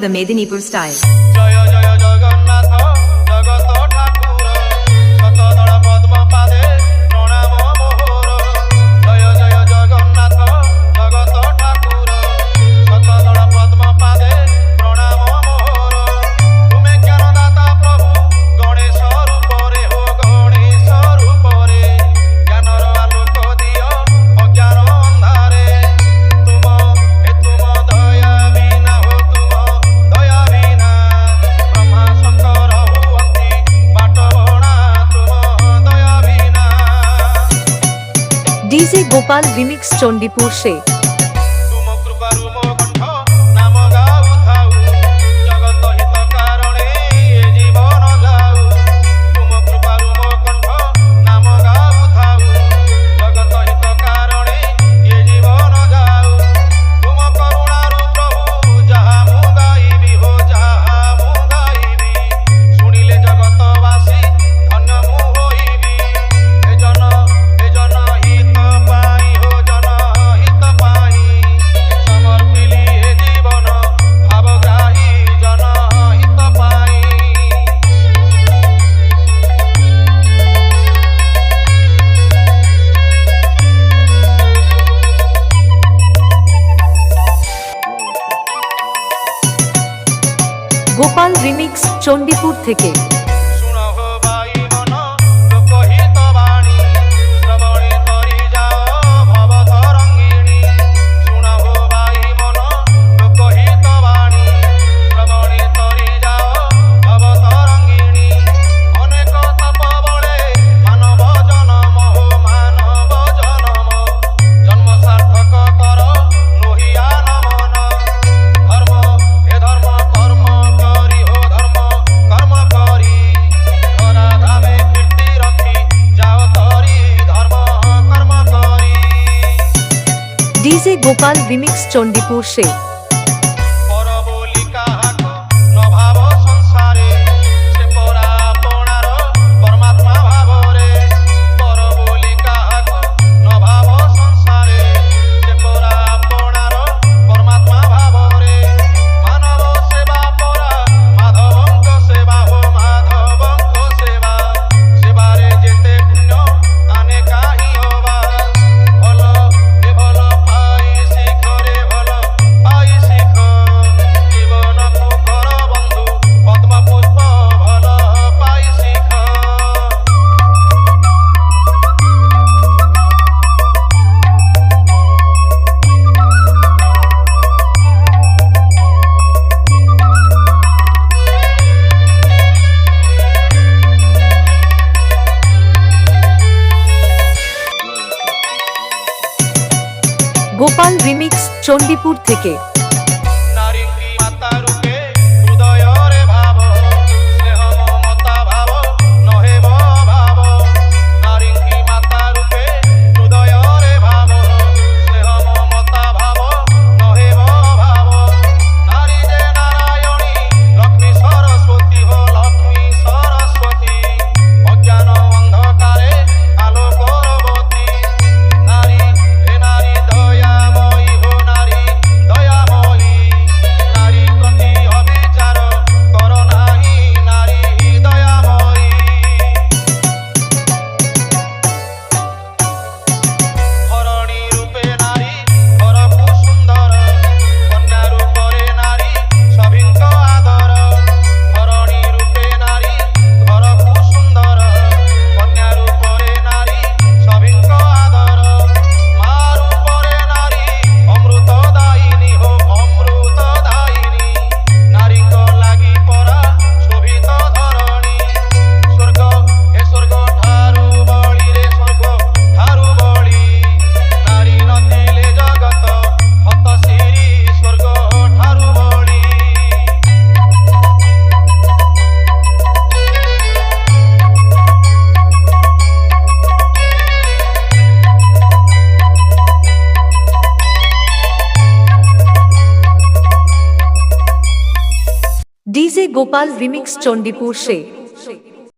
the Medinipur style. জয় জয় জগন্নাথ জগত ঠাকুর শতদল পদ্ম পাদে প্রণাম মোহর জয় জয় জগন্নাথ জগত ঠাকুর শতদল পদ্ম পাদে প্রণাম মোহর তুমি জ্ঞানদাতা প্রভু গণেশ রূপরে হো গণেশ রূপরে জ্ঞানর আলোক দিও অজ্ঞান ଅନ୍ଧାରେ তুম দয়া বিনা হো তুম দয়া বিনা ব্রহ্মা শঙ্কর হুয়ন্তি বাটবଣା তুম দয়া বিনা DJ Gopal Remix Chondipur se তুম কৃপারু মো কণ্ঠ নাম গাউথাউ জগত হিত কারণে এ জীবন যাউ তুম কৃপারু মো কণ্ঠ নাম গাউথাউ জগত হিত কারণে এ জীবন যাউ তুম করুণারু প্রভু যাহা মু গাইবি হো যাহা মু গাইবি শুনিলে জগতবাসী ধন্য মু হইবি এ জন হিত পাই হো জন হিত পাই সমর্পিলি এ জীবন ভাবগ্রাহী জন হিত পাই Gopal Remix Chondipur থেকে শুণ হো বাই মন লোকহিত বাণী শ্রবণে তরি যাও ভব তরঙ্গিণী শুণ হো বাই মন লোকহিত বাণী শ্রবণে তরি যাও ভব তরঙ্গিণী অনেক তপ বলে মানব জনম হো মানব জনম জন্ম সার্থক কর নহিয়া নমন ধর্ম এ ধর্ম কর্ম করি হো ধর্ম কর্ম করি ধরা ধামে কীর্তি রখি যাও তরি ধর্ম কর্ম করি DJ Gopal Remix Chondipur se পর বলি কাহাকু ন ভাব সংসারে সে পরা আপনার পরমাত্মা ভাবরে পর বলি কাহাকু ন ভাব সংসারে সে পরা আপনার পরমাত্মা ভাবরে মানব সেবা পরা মাধবঙ্ক সেবা হো মাধবঙ্ক সেবা সেবারে যেতে পুণ্য আনে কাহি হবা ভাল এ ভাল পাই শিখ রে ভাল পাই শিখ জীবনকু কর বন্ধু পদ্ম পুষ্প ভাল পাই শিখ Gopal Remix Chondipur থেকে নারীঙ্গি মাতা রূপে হৃদয়রে ভাব স্নেহ মমতা ভাব নহেব ভাব নারীঙ্গি মাতা রূপে হৃদয়রে ভাব স্নেহ মমতা ভাব নহেব ভাব নারী যে নারায়ণী লক্ষ্মী সরস্বতী হো লক্ষ্মী সরস্বতী অজ্ঞান অন্ধকারে আলোকরবতী নারী হে নারী দয়াময়ী হো নারী দয়াময়ী নারী প্রতি অবিচার কর নাহি নারী দয়াময়ী ধরণী রূপে নারী ধরকু সুন্দর কন্যা রূপরে নারী সভিঙ্ক আদর ধরণী রূপে নারী ধরকু সুন্দর কন্যা রূপরে নারী সভিঙ্ক আদর মা রূপরে নারী অমৃত দায়িনী হো অমৃত দায়িনী নারীঙ্ক লাগি পরা শোভিত ধরণী স্বর্গ হে স্বর্গ ঠারু বলি রে স্বর্গ ঠারু বলি নারী নথিলে জগত হত সিরি স্বর্গ ঠারু বলি DJ Gopal Remix Chondipur se